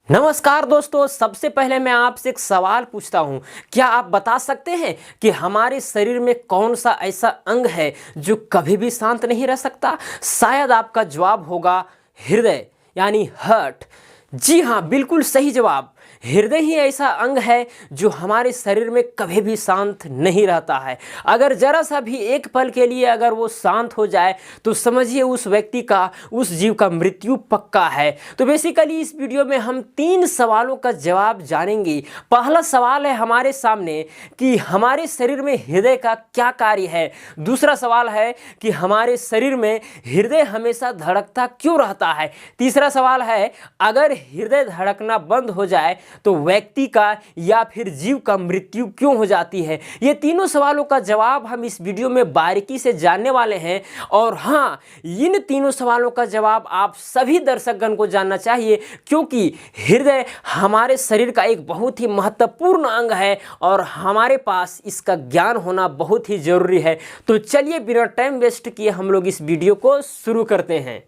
नमस्कार दोस्तों, सबसे पहले मैं आपसे एक सवाल पूछता हूं। क्या आप बता सकते हैं कि हमारे शरीर में कौन सा ऐसा अंग है जो कभी भी शांत नहीं रह सकता? शायद आपका जवाब होगा हृदय, यानी हार्ट। जी हाँ, बिल्कुल सही जवाब। हृदय ही ऐसा अंग है जो हमारे शरीर में कभी भी शांत नहीं रहता है। अगर जरा सा भी एक पल के लिए अगर वो शांत हो जाए तो समझिए उस व्यक्ति का, उस जीव का मृत्यु पक्का है। तो बेसिकली इस वीडियो में हम 3 सवालों का जवाब जानेंगे। पहला सवाल है हमारे सामने कि हमारे शरीर में हृदय का क्या कार्य है। दूसरा सवाल है कि हमारे शरीर में हृदय हमेशा धड़कता क्यों रहता है। तीसरा सवाल है अगर हृदय धड़कना बंद हो जाए तो व्यक्ति का या फिर जीव का मृत्यु क्यों हो जाती है। ये तीनों सवालों का जवाब हम इस वीडियो में बारीकी से जानने वाले हैं। और हाँ, इन तीनों सवालों का जवाब आप सभी दर्शकगण को जानना चाहिए, क्योंकि हृदय हमारे शरीर का एक बहुत ही महत्वपूर्ण अंग है और हमारे पास इसका ज्ञान होना बहुत ही जरूरी है। तो चलिए बिना टाइम वेस्ट किए हम लोग इस वीडियो को शुरू करते हैं।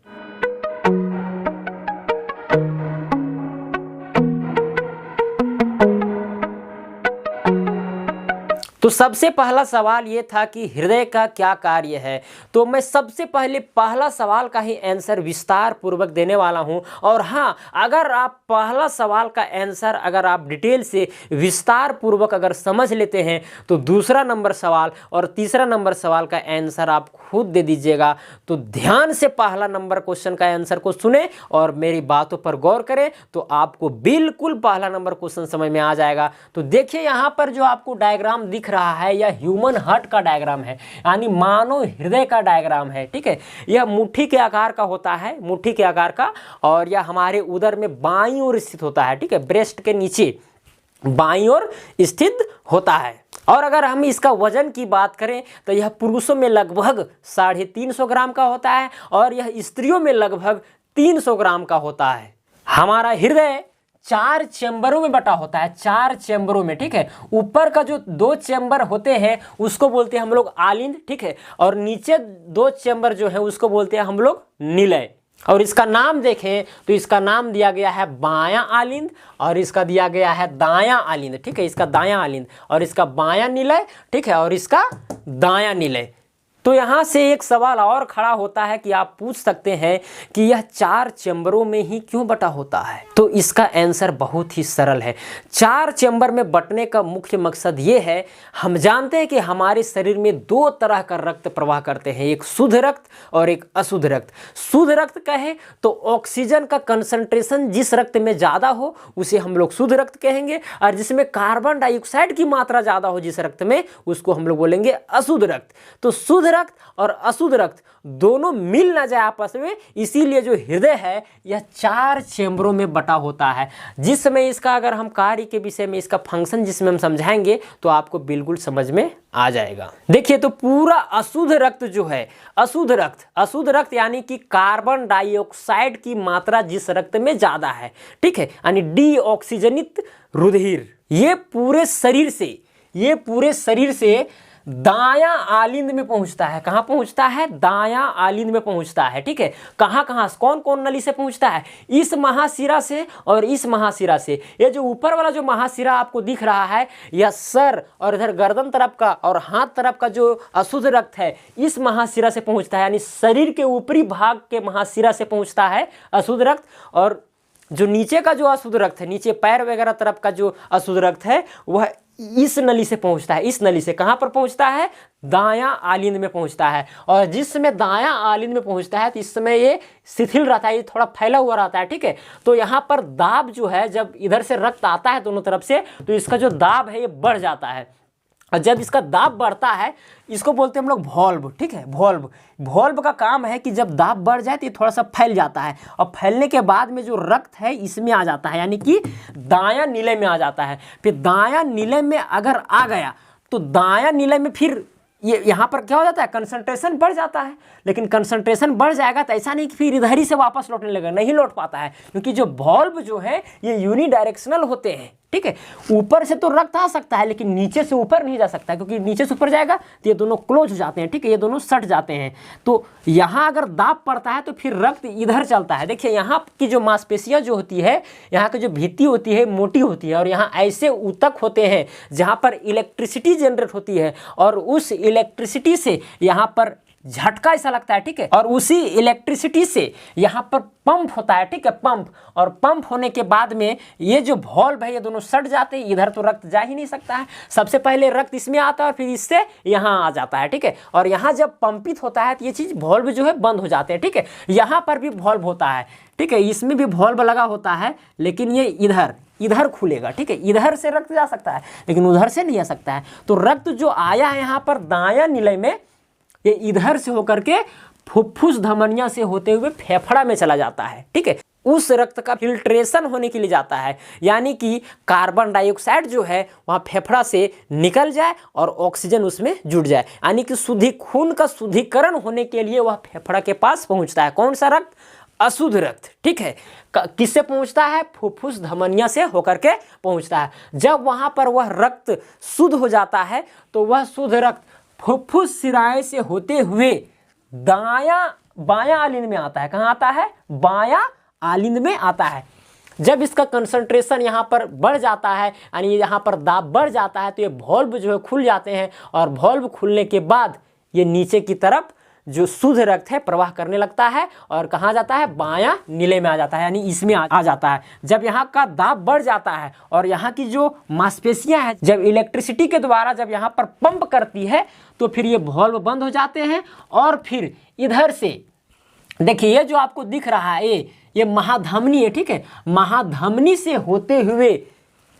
तो सबसे पहला सवाल ये था कि हृदय का क्या कार्य है। तो मैं सबसे पहले पहला सवाल का ही आंसर विस्तार पूर्वक देने वाला हूं। और हाँ, अगर आप पहला सवाल का आंसर अगर आप डिटेल से विस्तार पूर्वक अगर समझ लेते हैं तो दूसरा नंबर सवाल और तीसरा नंबर सवाल का आंसर आप खुद दे दीजिएगा। तो ध्यान से पहला नंबर क्वेश्चन का आंसर को सुने और मेरी बातों पर गौर करें तो आपको बिल्कुल पहला नंबर क्वेश्चन समझ में आ जाएगा। तो देखिए यहाँ पर जो आपको डायग्राम दिख रहा है यह ह्यूमन हार्ट का डायग्राम है, यानी मानव हृदय का डायग्राम है। ठीक है, यह मुट्ठी के आकार का होता है, मुट्ठी के आकार का, और यह हमारे उदर में बाईं ओर स्थित होता है। ठीक है, ब्रेस्ट के नीचे बाईं ओर स्थित होता है। और अगर हम इसका वजन की बात करें तो यह पुरुषों में लगभग 350 ग्राम का होता है और यह स्त्रियों में लगभग 300 ग्राम का होता है। हमारा हृदय 4 चैम्बरों में बटा होता है, 4 चैम्बरों में। ठीक है, ऊपर का जो 2 चैम्बर होते हैं उसको बोलते हैं हम लोग आलिंद। ठीक है, और नीचे 2 चैम्बर जो है उसको बोलते हैं हम लोग निलय। और इसका नाम देखें तो इसका नाम दिया गया है बायां आलिंद और इसका दिया गया है दायां आलिंद। ठीक है, इसका दायां आलिंद और इसका बायां निलय। ठीक है, और इसका दायां निलय। तो यहाँ से एक सवाल और खड़ा होता है कि आप पूछ सकते हैं कि यह 4 चैम्बरों में ही क्यों बटा होता है। तो इसका आंसर बहुत ही सरल है। 4 चैम्बर में बटने का मुख्य मकसद ये है, हम जानते हैं कि हमारे शरीर में 2 तरह का रक्त प्रवाह करते हैं, एक शुद्ध रक्त और एक अशुद्ध रक्त। शुद्ध रक्त कहें तो ऑक्सीजन का कंसंट्रेशन जिस रक्त में ज़्यादा हो उसे हम लोग शुद्ध रक्त कहेंगे, और जिसमें कार्बन डाइऑक्साइड की मात्रा ज़्यादा हो जिस रक्त में उसको हम लोग बोलेंगे अशुद्ध रक्त। तो शुद्ध रक्त और अशुद्ध रक्त दोनों मिल ना जाए आपस में, इसीलिए जो हृदय है यह 4 चैम्बरों में बटा होता है। जिस समय इसका अगर हम कार्य के विषय में, इसका फंक्शन जिसमें हम समझाएंगे तो आपको बिल्कुल समझ में आ जाएगा। देखिए, तो पूरा अशुद्ध रक्त जो है, अशुद्ध रक्त यानी कि कार्बन डाइऑक्साइड की मात्रा जिस रक्त में ज्यादा है, ठीक है, यानी डीऑक्सीजनित रुधिर, ये पूरे शरीर से दायां आलिंद में पहुंचता है। कहां पहुंचता है? दायां आलिंद में पहुंचता है। ठीक है, कहां कौन कौन नली से पहुंचता है? इस महाशिरा से और इस महाशिरा से। ये जो ऊपर वाला जो महाशिरा आपको दिख रहा है यह सर और इधर गर्दन तरफ का और हाथ तरफ का जो अशुद्ध रक्त है इस महाशिरा से पहुंचता है, यानी शरीर के ऊपरी भाग के महाशिरा से पहुंचता है अशुद्ध रक्त। और जो नीचे का जो अशुद्ध रक्त है, नीचे पैर वगैरह तरफ का जो अशुद्ध रक्त है वह इस नली से पहुंचता है। इस नली से कहां पर पहुंचता है? दायां आलिंद में पहुंचता है। और जिस समय दायां आलिंद में पहुंचता है तो इस समय ये शिथिल रहता है, ये थोड़ा फैला हुआ रहता है। ठीक है, तो यहां पर दाब जो है, जब इधर से रक्त आता है दोनों तरफ से तो इसका जो दाब है ये बढ़ जाता है। और जब इसका दाब बढ़ता है इसको बोलते हैं हम लोग वॉल्व। ठीक है, वॉल्व का काम है कि जब दाब बढ़ जाए तो ये थोड़ा सा फैल जाता है और फैलने के बाद में जो रक्त है इसमें आ जाता है, यानी कि दायां निलय में आ जाता है। फिर दायां निलय में अगर आ गया तो दायां निलय में फिर ये यहाँ पर क्या हो जाता है? कंसंट्रेशन बढ़ जाता है। लेकिन कंसंट्रेशन बढ़ जाएगा तो ऐसा नहीं कि फिर इधर ही से वापस लौटने लगेगा, नहीं लौट पाता है, क्योंकि जो वॉल्व जो है ये यूनिडायरेक्शनल होते हैं। ठीक है। ऊपर से तो रक्त आ सकता है लेकिन नीचे से ऊपर नहीं जा सकता, क्योंकि नीचे से ऊपर जाएगा तो ये दोनों क्लोज हो जाते हैं, ठीक है, ये दोनों सट जाते हैं। तो यहाँ अगर दाब पड़ता है तो फिर रक्त इधर चलता है। देखिए यहाँ की जो मांसपेशियाँ जो होती है, यहाँ की जो भित्ति होती है मोटी होती है, और यहाँ ऐसे ऊतक होते हैं जहाँ पर इलेक्ट्रिसिटी जनरेट होती है, और उस इलेक्ट्रिसिटी से यहाँ पर झटका ऐसा लगता है, ठीक है, और उसी इलेक्ट्रिसिटी से यहाँ पर पंप होता है, ठीक है, पंप, और पंप होने के बाद में ये जो वॉल्व है ये दोनों सट जाते हैं, इधर तो रक्त जा ही नहीं सकता है, सबसे पहले रक्त इसमें आता है और फिर इससे यहाँ आ जाता है, ठीक है, और यहाँ जब पंपित होता है तो ये चीज़ वॉल्व जो है बंद हो जाते हैं, ठीक है। यहाँ पर भी वॉल्व होता है, ठीक है, इसमें भी वॉल्व लगा होता है, लेकिन ये इधर खुलेगा, ठीक है, इधर से रक्त जा सकता है लेकिन उधर से नहीं आ सकता है। तो रक्त जो आया है यहाँ पर दायां निलय में, ये इधर से होकर के फुफ्फुस धमनिया से होते हुए फेफड़ा में चला जाता है, ठीक है। उस रक्त का फिल्ट्रेशन होने के लिए जाता है, यानी कि कार्बन डाइऑक्साइड जो है वहाँ फेफड़ा से निकल जाए और ऑक्सीजन उसमें जुड़ जाए, यानी कि खून का शुद्धिकरण होने के लिए वह फेफड़ा के पास पहुँचता है। कौन सा रक्त? अशुद्ध रक्त, ठीक है। किससे पहुंचता है? फुफ्फुस धमनिया से होकर के पहुंचता है। जब वहां पर वह रक्त शुद्ध हो जाता है तो वह शुद्ध रक्त फुफ्फुस शिराएं से होते हुए बायां आलिंद में आता है। कहाँ आता है? बायां आलिंद में आता है। जब इसका कंसंट्रेशन यहाँ पर बढ़ जाता है, यानी यहाँ पर दाब बढ़ जाता है, तो ये वॉल्व जो है खुल जाते हैं, और वॉल्व खुलने के बाद ये नीचे की तरफ जो शुद्ध रक्त है प्रवाह करने लगता है, और कहाँ जाता है? बायां नीले में आ जाता है, यानी इसमें आ जाता है। जब यहाँ का दाब बढ़ जाता है और यहाँ की जो मांसपेशियाँ हैं जब इलेक्ट्रिसिटी के द्वारा जब यहाँ पर पंप करती है तो फिर ये वॉल्व बंद हो जाते हैं, और फिर इधर से देखिए ये जो आपको दिख रहा है ये महाधमनी है, ठीक है। महाधमनी से होते हुए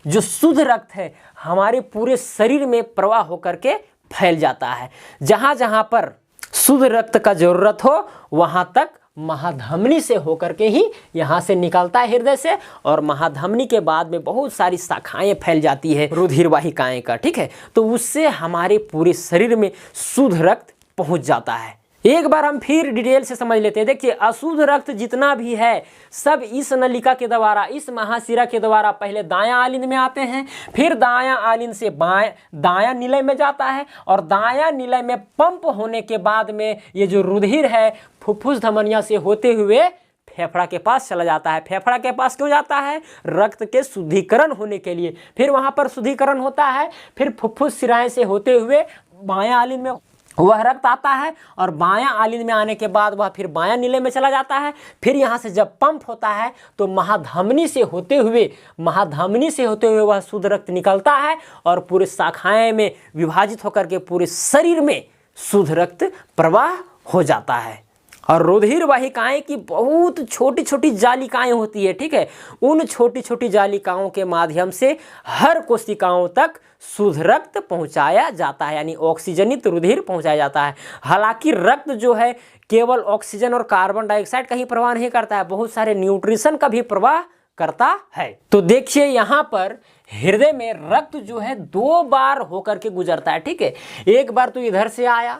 जो शुद्ध रक्त है हमारे पूरे शरीर में प्रवाह होकर के फैल जाता है। जहाँ जहाँ पर शुद्ध रक्त का जरूरत हो वहां तक महाधमनी से होकर के ही यहाँ से निकलता है हृदय से, और महाधमनी के बाद में बहुत सारी शाखाएं फैल जाती है रुधिर वाहिकाएं का, ठीक है। तो उससे हमारे पूरे शरीर में शुद्ध रक्त पहुंच जाता है। एक बार हम फिर डिटेल से समझ लेते हैं। देखिए अशुद्ध रक्त जितना भी है सब इस नलिका के द्वारा, इस महाशिरा के द्वारा पहले दायां आलिंद में आते हैं, फिर दायां आलिंद से दायां निलय में जाता है, और दायां निलय में पंप होने के बाद में ये जो रुधिर है फुफ्फुस धमनिया से होते हुए फेफड़ा के पास चला जाता है। फेफड़ा के पास क्यों जाता है? रक्त के शुद्धिकरण होने के लिए। फिर वहाँ पर शुद्धिकरण होता है, फिर फुफ्फुस शिराएं से होते हुए बायां आलिंद में वह रक्त आता है, और बायां आलिंद में आने के बाद वह फिर बायां नीले में चला जाता है। फिर यहाँ से जब पंप होता है तो महाधमनी से होते हुए वह शुद्ध रक्त निकलता है, और पूरे शाखाएं में विभाजित होकर के पूरे शरीर में शुद्ध रक्त प्रवाह हो जाता है। और रुधिर वाहिकाएं की बहुत छोटी छोटी जालिकाएं होती है, ठीक है। उन छोटी छोटी जालिकाओं के माध्यम से हर कोशिकाओं तक शुद्ध रक्त पहुंचाया जाता है, यानी ऑक्सीजनित रुधिर पहुंचाया जाता है। हालांकि रक्त जो है केवल ऑक्सीजन और कार्बन डाइऑक्साइड का ही प्रवाह नहीं करता है, बहुत सारे न्यूट्रिशन का भी प्रवाह करता है। तो देखिए यहाँ पर हृदय में रक्त जो है 2 बार होकर के गुजरता है, ठीक है। एक बार तो इधर से आया,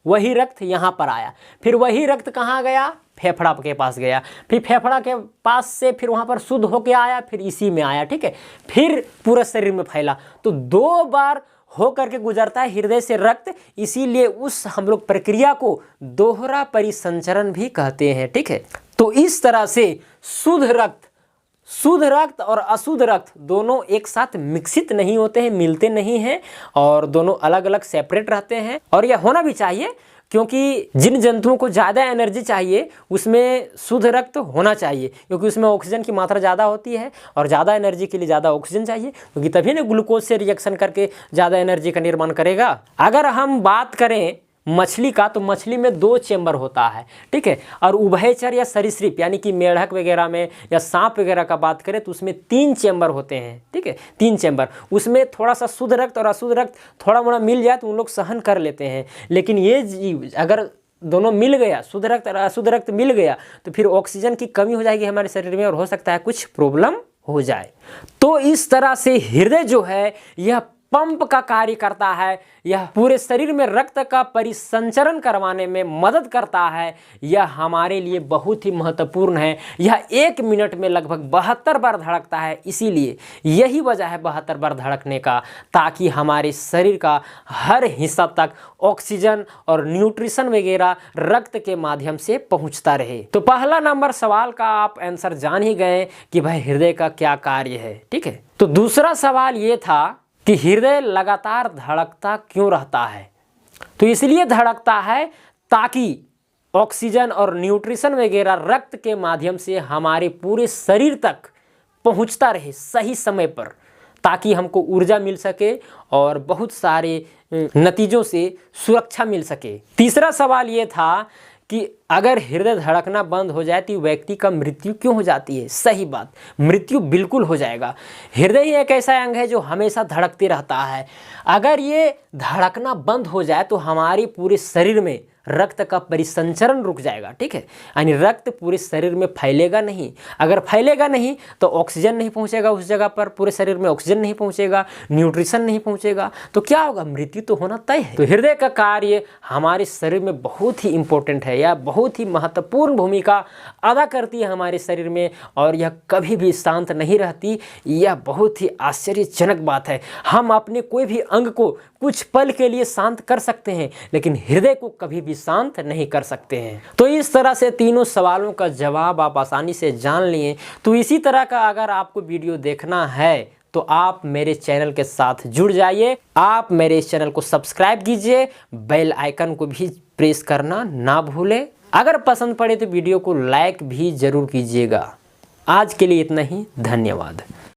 वही रक्त यहाँ पर आया, फिर वही रक्त कहाँ गया? फेफड़ा के पास गया, फिर फेफड़ा के पास से फिर वहाँ पर शुद्ध होके आया, फिर इसी में आया, ठीक है, फिर पूरे शरीर में फैला। तो 2 बार होकर के गुजरता है हृदय से रक्त, इसीलिए उस हम लोग प्रक्रिया को दोहरा परिसंचरण भी कहते हैं, ठीक है। तो इस तरह से शुद्ध रक्त और अशुद्ध रक्त दोनों एक साथ मिश्रित नहीं होते हैं, मिलते नहीं हैं, और दोनों अलग अलग सेपरेट रहते हैं। और यह होना भी चाहिए, क्योंकि जिन जंतुओं को ज़्यादा एनर्जी चाहिए उसमें शुद्ध रक्त होना चाहिए, क्योंकि उसमें ऑक्सीजन की मात्रा ज़्यादा होती है, और ज़्यादा एनर्जी के लिए ज़्यादा ऑक्सीजन चाहिए, क्योंकि तभी ना ग्लूकोज से रिएक्शन करके ज़्यादा एनर्जी का निर्माण करेगा। अगर हम बात करें मछली का, तो मछली में 2 चेंबर होता है, ठीक है। और उभयचर या सरीसृप यानी कि मेढक वगैरह में या सांप वगैरह का बात करें तो उसमें 3 चेंबर होते हैं, ठीक है, 3 चेंबर। उसमें थोड़ा सा शुद्ध रक्त और अशुद्ध रक्त थोड़ा मोड़ा मिल जाए तो उन लोग सहन कर लेते हैं, लेकिन ये जीव अगर दोनों मिल गया, शुद्ध रक्त और अशुद्ध रक्त मिल गया, तो फिर ऑक्सीजन की कमी हो जाएगी हमारे शरीर में, और हो सकता है कुछ प्रॉब्लम हो जाए। तो इस तरह से हृदय जो है यह पंप का कार्य करता है, यह पूरे शरीर में रक्त का परिसंचरण करवाने में मदद करता है। यह हमारे लिए बहुत ही महत्वपूर्ण है। यह 1 मिनट में लगभग 72 बार धड़कता है, इसीलिए यही वजह है 72 बार धड़कने का, ताकि हमारे शरीर का हर हिस्सा तक ऑक्सीजन और न्यूट्रिशन वगैरह रक्त के माध्यम से पहुंचता रहे। तो पहला नंबर सवाल का आप आंसर जान ही गए कि भाई हृदय का क्या कार्य है। ठीक है, तो दूसरा सवाल ये था कि हृदय लगातार धड़कता क्यों रहता है। तो इसलिए धड़कता है ताकि ऑक्सीजन और न्यूट्रिशन वगैरह रक्त के माध्यम से हमारे पूरे शरीर तक पहुंचता रहे सही समय पर, ताकि हमको ऊर्जा मिल सके और बहुत सारे नतीजों से सुरक्षा मिल सके। तीसरा सवाल ये था कि अगर हृदय धड़कना बंद हो जाए तो व्यक्ति का मृत्यु क्यों हो जाती है। सही बात, मृत्यु बिल्कुल हो जाएगा। हृदय ही एक ऐसा अंग है जो हमेशा धड़कते रहता है। अगर ये धड़कना बंद हो जाए तो हमारे पूरे शरीर में रक्त का परिसंचरण रुक जाएगा। ठीक है, यानी रक्त पूरे शरीर में फैलेगा नहीं। अगर फैलेगा नहीं तो ऑक्सीजन नहीं पहुंचेगा उस जगह पर, पूरे शरीर में ऑक्सीजन नहीं पहुंचेगा, न्यूट्रिशन नहीं पहुंचेगा, तो क्या होगा, मृत्यु तो होना तय है। तो हृदय का कार्य हमारे शरीर में बहुत ही इंपॉर्टेंट है, यह बहुत ही महत्वपूर्ण भूमिका अदा करती है हमारे शरीर में, और यह कभी भी शांत नहीं रहती। यह बहुत ही आश्चर्यजनक बात है। हम अपने कोई भी अंग को कुछ पल के लिए शांत कर सकते हैं, लेकिन हृदय को कभी भी शांत नहीं कर सकते हैं। तो इस तरह से तीनों सवालों का जवाब आप आसानी से जान लिए। तो इसी तरह का अगर आपको वीडियो देखना है तो आप मेरे चैनल के साथ जुड़ जाइए। आप मेरे इस चैनल को सब्सक्राइब कीजिए, बेल आइकन को भी प्रेस करना ना भूलें। अगर पसंद पड़े तो वीडियो को लाइक भी जरूर कीजिएगा। आज के लिए इतना ही, धन्यवाद।